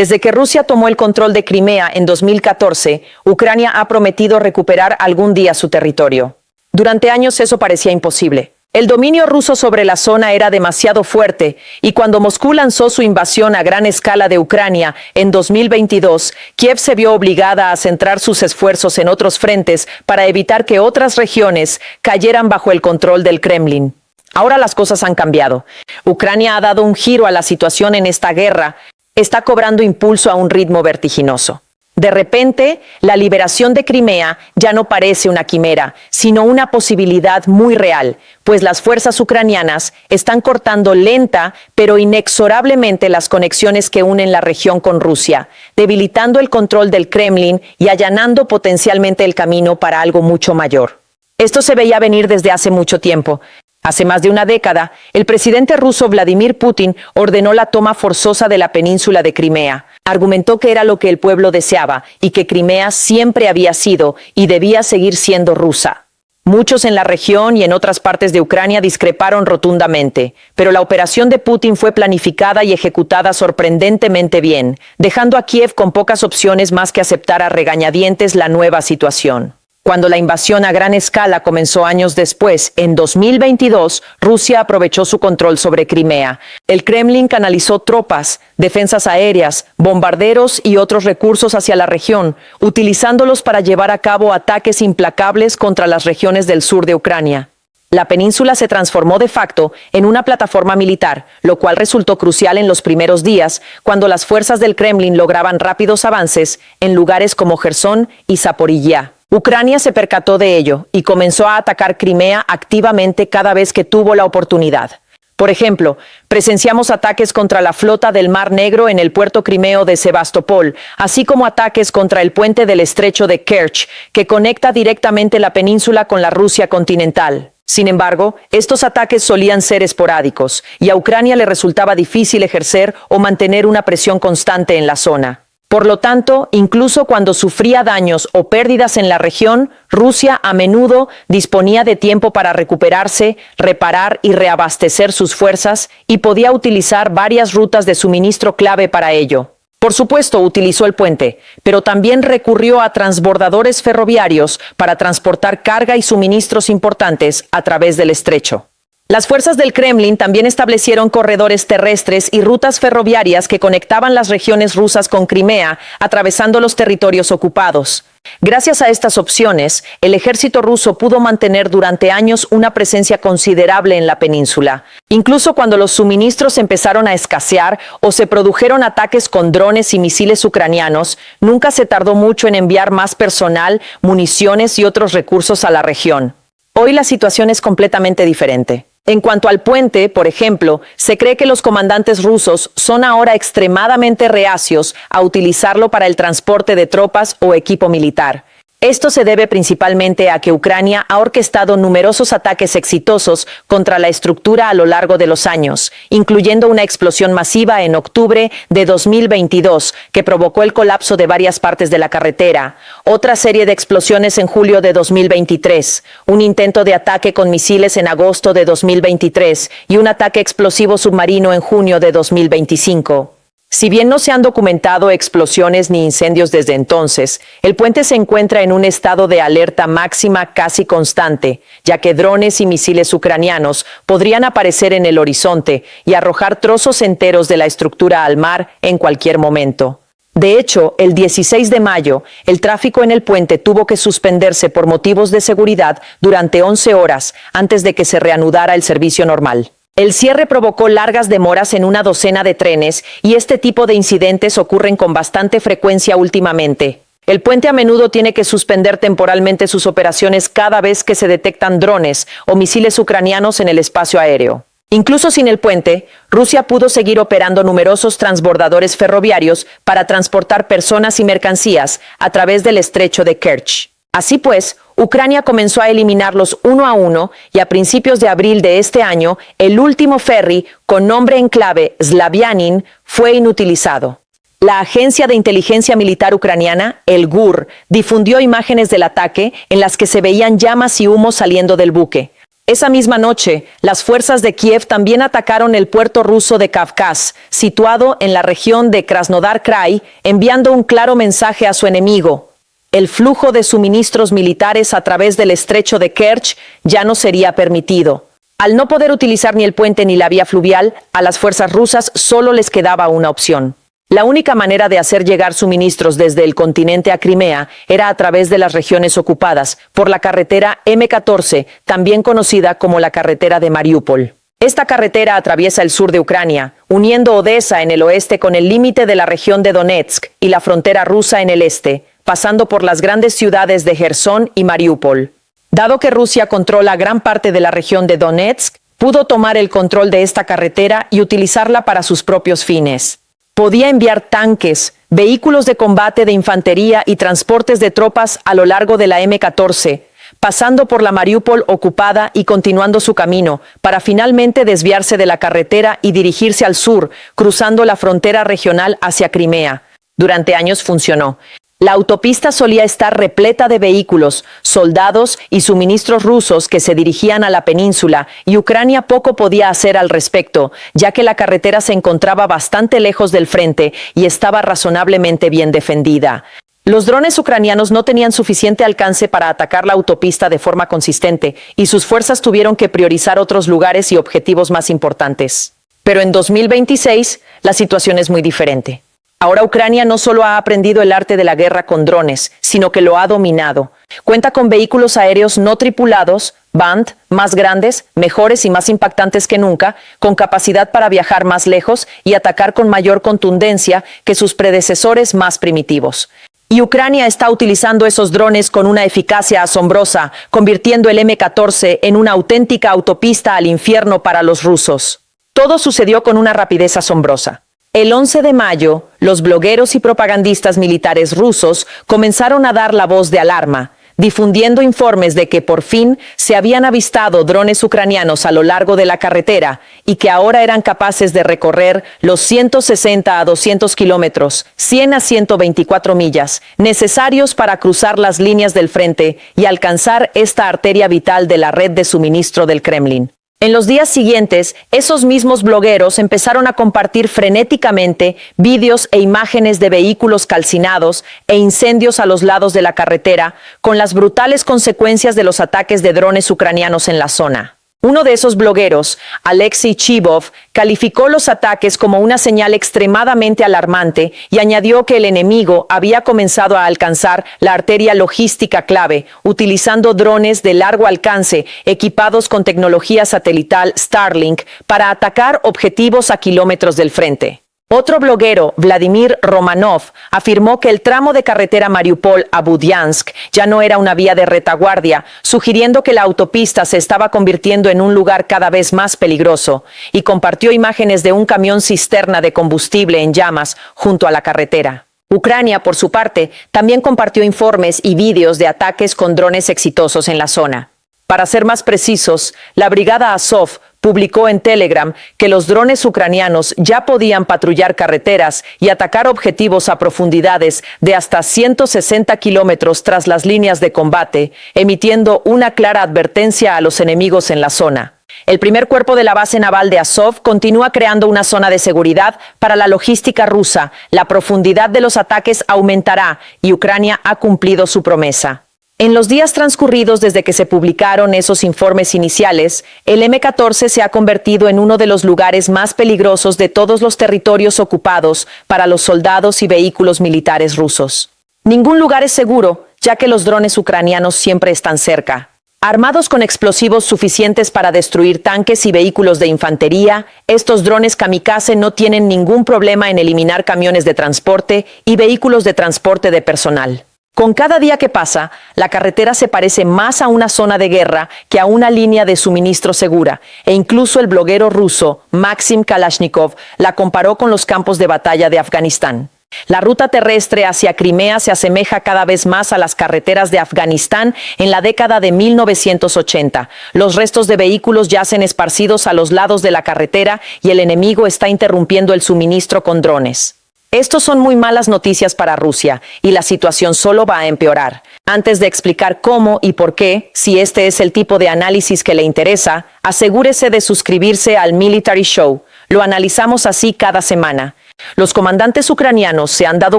Desde que Rusia tomó el control de Crimea en 2014, Ucrania ha prometido recuperar algún día su territorio. Durante años eso parecía imposible. El dominio ruso sobre la zona era demasiado fuerte y cuando Moscú lanzó su invasión a gran escala de Ucrania en 2022, Kiev se vio obligada a centrar sus esfuerzos en otros frentes para evitar que otras regiones cayeran bajo el control del Kremlin. Ahora las cosas han cambiado. Ucrania ha dado un giro a la situación en esta guerra. Está cobrando impulso a un ritmo vertiginoso. De repente, la liberación de Crimea ya no parece una quimera, sino una posibilidad muy real, pues las fuerzas ucranianas están cortando lenta pero inexorablemente las conexiones que unen la región con Rusia, debilitando el control del Kremlin y allanando potencialmente el camino para algo mucho mayor. Esto se veía venir desde hace mucho tiempo. Hace más de una década, el presidente ruso Vladimir Putin ordenó la toma forzosa de la península de Crimea. Argumentó que era lo que el pueblo deseaba y que Crimea siempre había sido y debía seguir siendo rusa. Muchos en la región y en otras partes de Ucrania discreparon rotundamente, pero la operación de Putin fue planificada y ejecutada sorprendentemente bien, dejando a Kiev con pocas opciones más que aceptar a regañadientes la nueva situación. Cuando la invasión a gran escala comenzó años después, en 2022, Rusia aprovechó su control sobre Crimea. El Kremlin canalizó tropas, defensas aéreas, bombarderos y otros recursos hacia la región, utilizándolos para llevar a cabo ataques implacables contra las regiones del sur de Ucrania. La península se transformó de facto en una plataforma militar, lo cual resultó crucial en los primeros días, cuando las fuerzas del Kremlin lograban rápidos avances en lugares como Jersón y Zaporiyia. Ucrania se percató de ello y comenzó a atacar Crimea activamente cada vez que tuvo la oportunidad. Por ejemplo, presenciamos ataques contra la flota del Mar Negro en el puerto crimeo de Sebastopol, así como ataques contra el puente del estrecho de Kerch, que conecta directamente la península con la Rusia continental. Sin embargo, estos ataques solían ser esporádicos, y a Ucrania le resultaba difícil ejercer o mantener una presión constante en la zona. Por lo tanto, incluso cuando sufría daños o pérdidas en la región, Rusia a menudo disponía de tiempo para recuperarse, reparar y reabastecer sus fuerzas y podía utilizar varias rutas de suministro clave para ello. Por supuesto, utilizó el puente, pero también recurrió a transbordadores ferroviarios para transportar carga y suministros importantes a través del estrecho. Las fuerzas del Kremlin también establecieron corredores terrestres y rutas ferroviarias que conectaban las regiones rusas con Crimea, atravesando los territorios ocupados. Gracias a estas opciones, el ejército ruso pudo mantener durante años una presencia considerable en la península. Incluso cuando los suministros empezaron a escasear o se produjeron ataques con drones y misiles ucranianos, nunca se tardó mucho en enviar más personal, municiones y otros recursos a la región. Hoy la situación es completamente diferente. En cuanto al puente, por ejemplo, se cree que los comandantes rusos son ahora extremadamente reacios a utilizarlo para el transporte de tropas o equipo militar. Esto se debe principalmente a que Ucrania ha orquestado numerosos ataques exitosos contra la estructura a lo largo de los años, incluyendo una explosión masiva en octubre de 2022 que provocó el colapso de varias partes de la carretera, otra serie de explosiones en julio de 2023, un intento de ataque con misiles en agosto de 2023 y un ataque explosivo submarino en junio de 2025. Si bien no se han documentado explosiones ni incendios desde entonces, el puente se encuentra en un estado de alerta máxima casi constante, ya que drones y misiles ucranianos podrían aparecer en el horizonte y arrojar trozos enteros de la estructura al mar en cualquier momento. De hecho, el 16 de mayo, el tráfico en el puente tuvo que suspenderse por motivos de seguridad durante 11 horas antes de que se reanudara el servicio normal. El cierre provocó largas demoras en una docena de trenes y este tipo de incidentes ocurren con bastante frecuencia últimamente. El puente a menudo tiene que suspender temporalmente sus operaciones cada vez que se detectan drones o misiles ucranianos en el espacio aéreo. Incluso sin el puente, Rusia pudo seguir operando numerosos transbordadores ferroviarios para transportar personas y mercancías a través del estrecho de Kerch. Así pues, Ucrania comenzó a eliminarlos uno a uno y a principios de abril de este año, el último ferry, con nombre en clave Slavianin, fue inutilizado. La agencia de inteligencia militar ucraniana, el GUR, difundió imágenes del ataque en las que se veían llamas y humo saliendo del buque. Esa misma noche, las fuerzas de Kiev también atacaron el puerto ruso de Kavkaz, situado en la región de Krasnodar Krai, enviando un claro mensaje a su enemigo. El flujo de suministros militares a través del estrecho de Kerch ya no sería permitido. Al no poder utilizar ni el puente ni la vía fluvial, a las fuerzas rusas solo les quedaba una opción. La única manera de hacer llegar suministros desde el continente a Crimea era a través de las regiones ocupadas, por la carretera M14, también conocida como la carretera de Mariupol. Esta carretera atraviesa el sur de Ucrania, uniendo Odessa en el oeste con el límite de la región de Donetsk y la frontera rusa en el este, pasando por las grandes ciudades de Jersón y Mariupol. Dado que Rusia controla gran parte de la región de Donetsk, pudo tomar el control de esta carretera y utilizarla para sus propios fines. Podía enviar tanques, vehículos de combate de infantería y transportes de tropas a lo largo de la M14, pasando por la Mariupol ocupada y continuando su camino, para finalmente desviarse de la carretera y dirigirse al sur, cruzando la frontera regional hacia Crimea. Durante años funcionó. La autopista solía estar repleta de vehículos, soldados y suministros rusos que se dirigían a la península, y Ucrania poco podía hacer al respecto, ya que la carretera se encontraba bastante lejos del frente y estaba razonablemente bien defendida. Los drones ucranianos no tenían suficiente alcance para atacar la autopista de forma consistente, y sus fuerzas tuvieron que priorizar otros lugares y objetivos más importantes. Pero en 2026, la situación es muy diferente. Ahora Ucrania no solo ha aprendido el arte de la guerra con drones, sino que lo ha dominado. Cuenta con vehículos aéreos no tripulados, BANT, más grandes, mejores y más impactantes que nunca, con capacidad para viajar más lejos y atacar con mayor contundencia que sus predecesores más primitivos. Y Ucrania está utilizando esos drones con una eficacia asombrosa, convirtiendo el M14 en una auténtica autopista al infierno para los rusos. Todo sucedió con una rapidez asombrosa. El 11 de mayo, los blogueros y propagandistas militares rusos comenzaron a dar la voz de alarma, difundiendo informes de que por fin se habían avistado drones ucranianos a lo largo de la carretera y que ahora eran capaces de recorrer los 160 a 200 kilómetros, 100 a 124 millas, necesarios para cruzar las líneas del frente y alcanzar esta arteria vital de la red de suministro del Kremlin. En los días siguientes, esos mismos blogueros empezaron a compartir frenéticamente vídeos e imágenes de vehículos calcinados e incendios a los lados de la carretera, con las brutales consecuencias de los ataques de drones ucranianos en la zona. Uno de esos blogueros, Alexei Chibov, calificó los ataques como una señal extremadamente alarmante y añadió que el enemigo había comenzado a alcanzar la arteria logística clave, utilizando drones de largo alcance equipados con tecnología satelital Starlink para atacar objetivos a kilómetros del frente. Otro bloguero, Vladimir Romanov, afirmó que el tramo de carretera Mariupol a Budiansk ya no era una vía de retaguardia, sugiriendo que la autopista se estaba convirtiendo en un lugar cada vez más peligroso, y compartió imágenes de un camión cisterna de combustible en llamas junto a la carretera. Ucrania, por su parte, también compartió informes y vídeos de ataques con drones exitosos en la zona. Para ser más precisos, la brigada Azov publicó en Telegram que los drones ucranianos ya podían patrullar carreteras y atacar objetivos a profundidades de hasta 160 kilómetros tras las líneas de combate, emitiendo una clara advertencia a los enemigos en la zona. El primer cuerpo de la base naval de Azov continúa creando una zona de seguridad para la logística rusa. La profundidad de los ataques aumentará y Ucrania ha cumplido su promesa. En los días transcurridos desde que se publicaron esos informes iniciales, el M14 se ha convertido en uno de los lugares más peligrosos de todos los territorios ocupados para los soldados y vehículos militares rusos. Ningún lugar es seguro, ya que los drones ucranianos siempre están cerca. Armados con explosivos suficientes para destruir tanques y vehículos de infantería, estos drones kamikaze no tienen ningún problema en eliminar camiones de transporte y vehículos de transporte de personal. Con cada día que pasa, la carretera se parece más a una zona de guerra que a una línea de suministro segura, e incluso el bloguero ruso Maxim Kalashnikov la comparó con los campos de batalla de Afganistán. La ruta terrestre hacia Crimea se asemeja cada vez más a las carreteras de Afganistán en la década de 1980. Los restos de vehículos yacen esparcidos a los lados de la carretera y el enemigo está interrumpiendo el suministro con drones. Estos son muy malas noticias para Rusia y la situación solo va a empeorar. Antes de explicar cómo y por qué, si este es el tipo de análisis que le interesa, asegúrese de suscribirse al Military Show. Lo analizamos así cada semana. Los comandantes ucranianos se han dado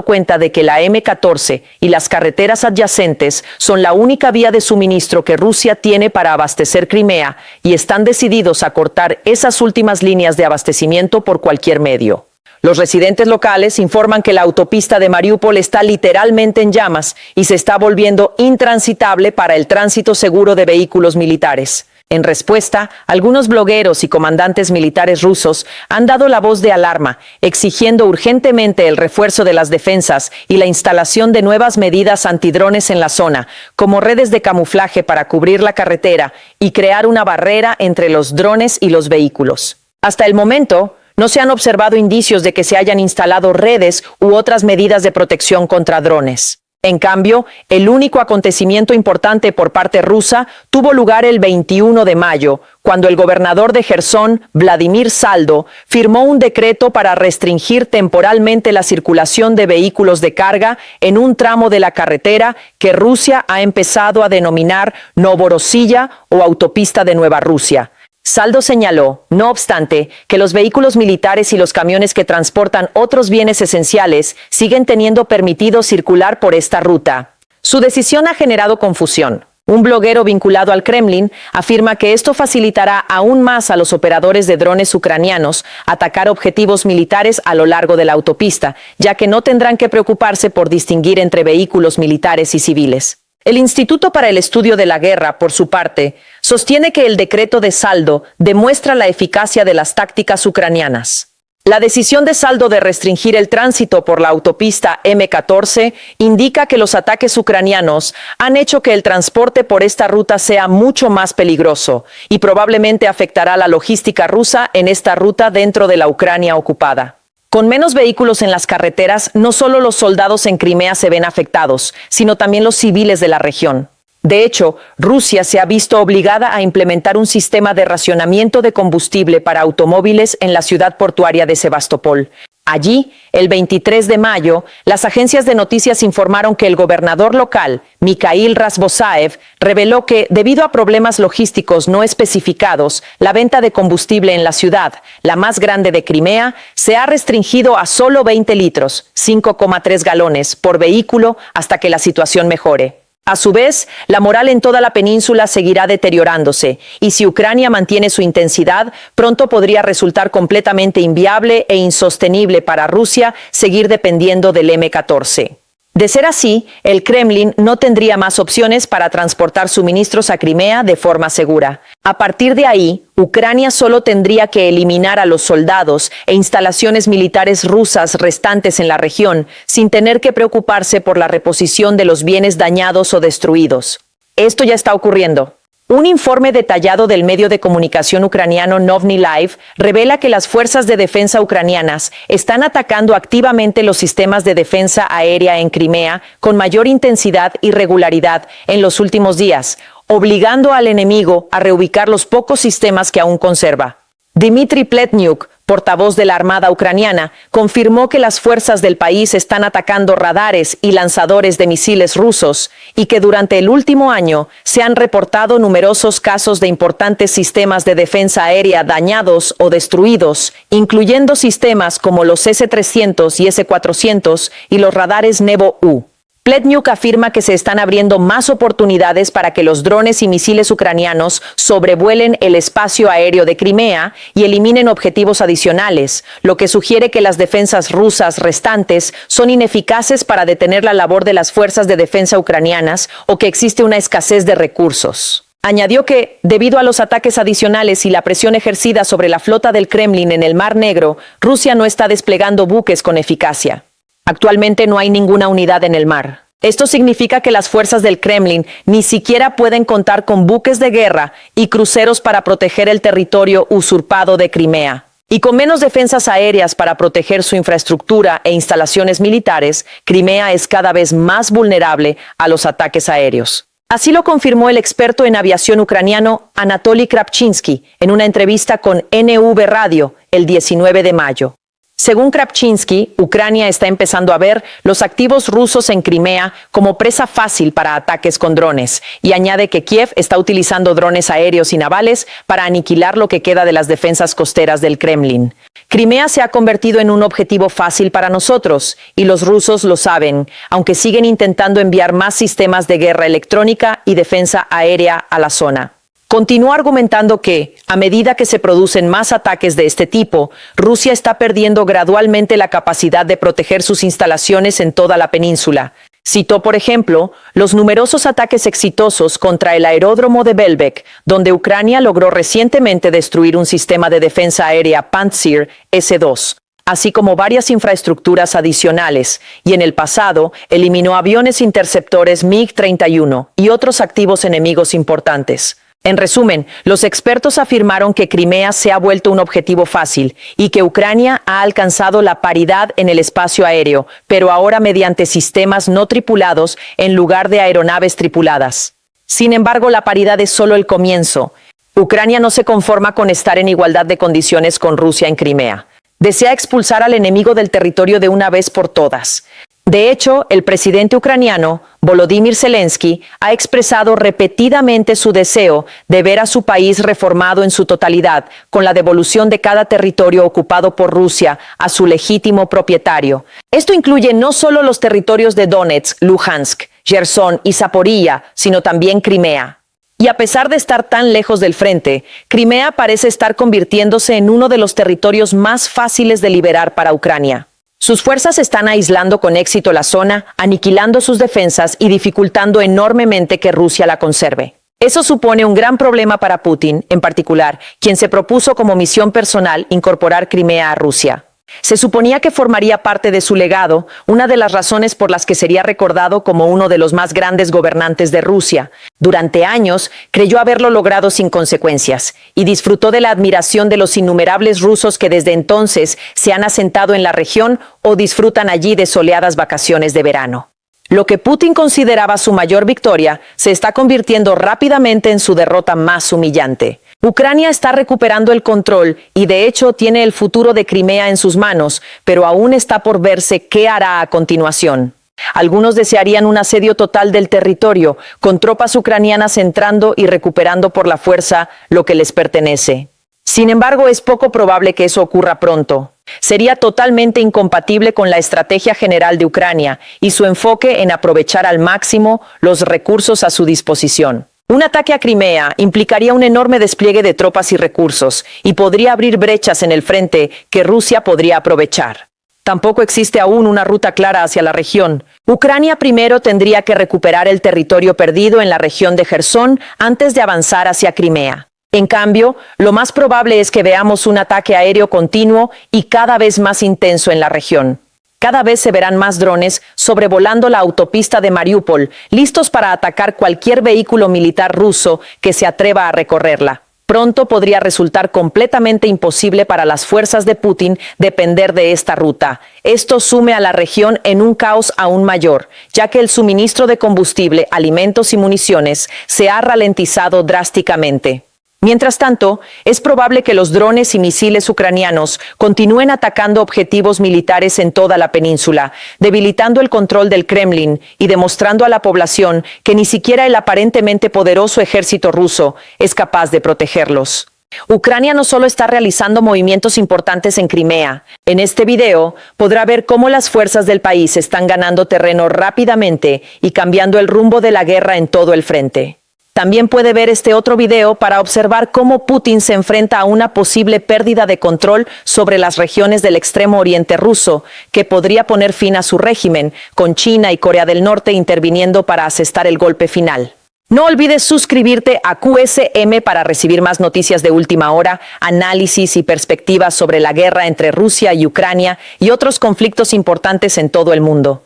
cuenta de que la M14 y las carreteras adyacentes son la única vía de suministro que Rusia tiene para abastecer Crimea y están decididos a cortar esas últimas líneas de abastecimiento por cualquier medio. Los residentes locales informan que la autopista de Mariupol está literalmente en llamas y se está volviendo intransitable para el tránsito seguro de vehículos militares. En respuesta, algunos blogueros y comandantes militares rusos han dado la voz de alarma, exigiendo urgentemente el refuerzo de las defensas y la instalación de nuevas medidas antidrones en la zona, como redes de camuflaje para cubrir la carretera y crear una barrera entre los drones y los vehículos. Hasta el momento, no se han observado indicios de que se hayan instalado redes u otras medidas de protección contra drones. En cambio, el único acontecimiento importante por parte rusa tuvo lugar el 21 de mayo, cuando el gobernador de Jersón, Vladimir Saldo, firmó un decreto para restringir temporalmente la circulación de vehículos de carga en un tramo de la carretera que Rusia ha empezado a denominar Novorossiya o Autopista de Nueva Rusia. Saldo señaló, no obstante, que los vehículos militares y los camiones que transportan otros bienes esenciales siguen teniendo permitido circular por esta ruta. Su decisión ha generado confusión. Un bloguero vinculado al Kremlin afirma que esto facilitará aún más a los operadores de drones ucranianos atacar objetivos militares a lo largo de la autopista, ya que no tendrán que preocuparse por distinguir entre vehículos militares y civiles. El Instituto para el Estudio de la Guerra, por su parte, sostiene que el decreto de Saldo demuestra la eficacia de las tácticas ucranianas. La decisión de Saldo de restringir el tránsito por la autopista M14 indica que los ataques ucranianos han hecho que el transporte por esta ruta sea mucho más peligroso y probablemente afectará la logística rusa en esta ruta dentro de la Ucrania ocupada. Con menos vehículos en las carreteras, no solo los soldados en Crimea se ven afectados, sino también los civiles de la región. De hecho, Rusia se ha visto obligada a implementar un sistema de racionamiento de combustible para automóviles en la ciudad portuaria de Sebastopol. Allí, el 23 de mayo, las agencias de noticias informaron que el gobernador local, Mikhail Razbosaev, reveló que, debido a problemas logísticos no especificados, la venta de combustible en la ciudad, la más grande de Crimea, se ha restringido a solo 20 litros, 5,3 galones, por vehículo hasta que la situación mejore. A su vez, la moral en toda la península seguirá deteriorándose, y si Ucrania mantiene su intensidad, pronto podría resultar completamente inviable e insostenible para Rusia seguir dependiendo del M14. De ser así, el Kremlin no tendría más opciones para transportar suministros a Crimea de forma segura. A partir de ahí, Ucrania solo tendría que eliminar a los soldados e instalaciones militares rusas restantes en la región, sin tener que preocuparse por la reposición de los bienes dañados o destruidos. Esto ya está ocurriendo. Un informe detallado del medio de comunicación ucraniano Novny Live revela que las fuerzas de defensa ucranianas están atacando activamente los sistemas de defensa aérea en Crimea con mayor intensidad y regularidad en los últimos días, obligando al enemigo a reubicar los pocos sistemas que aún conserva. Dmitry Pletnyuk, portavoz de la Armada ucraniana, confirmó que las fuerzas del país están atacando radares y lanzadores de misiles rusos y que durante el último año se han reportado numerosos casos de importantes sistemas de defensa aérea dañados o destruidos, incluyendo sistemas como los S-300 y S-400 y los radares Nevo-U. Pletnyuk afirma que se están abriendo más oportunidades para que los drones y misiles ucranianos sobrevuelen el espacio aéreo de Crimea y eliminen objetivos adicionales, lo que sugiere que las defensas rusas restantes son ineficaces para detener la labor de las fuerzas de defensa ucranianas o que existe una escasez de recursos. Añadió que, debido a los ataques adicionales y la presión ejercida sobre la flota del Kremlin en el Mar Negro, Rusia no está desplegando buques con eficacia. Actualmente no hay ninguna unidad en el mar. Esto significa que las fuerzas del Kremlin ni siquiera pueden contar con buques de guerra y cruceros para proteger el territorio usurpado de Crimea. Y con menos defensas aéreas para proteger su infraestructura e instalaciones militares, Crimea es cada vez más vulnerable a los ataques aéreos. Así lo confirmó el experto en aviación ucraniano Anatoly Kravchinsky en una entrevista con NV Radio el 19 de mayo. Según Kravchinsky, Ucrania está empezando a ver los activos rusos en Crimea como presa fácil para ataques con drones, y añade que Kiev está utilizando drones aéreos y navales para aniquilar lo que queda de las defensas costeras del Kremlin. Crimea se ha convertido en un objetivo fácil para nosotros, y los rusos lo saben, aunque siguen intentando enviar más sistemas de guerra electrónica y defensa aérea a la zona. Continuó argumentando que, a medida que se producen más ataques de este tipo, Rusia está perdiendo gradualmente la capacidad de proteger sus instalaciones en toda la península. Citó, por ejemplo, los numerosos ataques exitosos contra el aeródromo de Belbek, donde Ucrania logró recientemente destruir un sistema de defensa aérea Pantsir S-2, así como varias infraestructuras adicionales, y en el pasado eliminó aviones interceptores MiG-31 y otros activos enemigos importantes. En resumen, los expertos afirmaron que Crimea se ha vuelto un objetivo fácil y que Ucrania ha alcanzado la paridad en el espacio aéreo, pero ahora mediante sistemas no tripulados en lugar de aeronaves tripuladas. Sin embargo, la paridad es solo el comienzo. Ucrania no se conforma con estar en igualdad de condiciones con Rusia en Crimea. Desea expulsar al enemigo del territorio de una vez por todas. De hecho, el presidente ucraniano, Volodymyr Zelensky, ha expresado repetidamente su deseo de ver a su país reformado en su totalidad, con la devolución de cada territorio ocupado por Rusia a su legítimo propietario. Esto incluye no solo los territorios de Donetsk, Luhansk, Gerson y Zaporilla, sino también Crimea. Y a pesar de estar tan lejos del frente, Crimea parece estar convirtiéndose en uno de los territorios más fáciles de liberar para Ucrania. Sus fuerzas están aislando con éxito la zona, aniquilando sus defensas y dificultando enormemente que Rusia la conserve. Eso supone un gran problema para Putin, en particular, quien se propuso como misión personal incorporar Crimea a Rusia. Se suponía que formaría parte de su legado, una de las razones por las que sería recordado como uno de los más grandes gobernantes de Rusia. Durante años, creyó haberlo logrado sin consecuencias, y disfrutó de la admiración de los innumerables rusos que desde entonces se han asentado en la región o disfrutan allí de soleadas vacaciones de verano. Lo que Putin consideraba su mayor victoria se está convirtiendo rápidamente en su derrota más humillante. Ucrania está recuperando el control y de hecho tiene el futuro de Crimea en sus manos, pero aún está por verse qué hará a continuación. Algunos desearían un asedio total del territorio, con tropas ucranianas entrando y recuperando por la fuerza lo que les pertenece. Sin embargo, es poco probable que eso ocurra pronto. Sería totalmente incompatible con la estrategia general de Ucrania y su enfoque en aprovechar al máximo los recursos a su disposición. Un ataque a Crimea implicaría un enorme despliegue de tropas y recursos y podría abrir brechas en el frente que Rusia podría aprovechar. Tampoco existe aún una ruta clara hacia la región. Ucrania primero tendría que recuperar el territorio perdido en la región de Gerson antes de avanzar hacia Crimea. En cambio, lo más probable es que veamos un ataque aéreo continuo y cada vez más intenso en la región. Cada vez se verán más drones sobrevolando la autopista de Mariupol, listos para atacar cualquier vehículo militar ruso que se atreva a recorrerla. Pronto podría resultar completamente imposible para las fuerzas de Putin depender de esta ruta. Esto sume a la región en un caos aún mayor, ya que el suministro de combustible, alimentos y municiones se ha ralentizado drásticamente. Mientras tanto, es probable que los drones y misiles ucranianos continúen atacando objetivos militares en toda la península, debilitando el control del Kremlin y demostrando a la población que ni siquiera el aparentemente poderoso ejército ruso es capaz de protegerlos. Ucrania no solo está realizando movimientos importantes en Crimea. En este video podrá ver cómo las fuerzas del país están ganando terreno rápidamente y cambiando el rumbo de la guerra en todo el frente. También puede ver este otro video para observar cómo Putin se enfrenta a una posible pérdida de control sobre las regiones del extremo oriente ruso, que podría poner fin a su régimen, con China y Corea del Norte interviniendo para asestar el golpe final. No olvides suscribirte a QSM para recibir más noticias de última hora, análisis y perspectivas sobre la guerra entre Rusia y Ucrania y otros conflictos importantes en todo el mundo.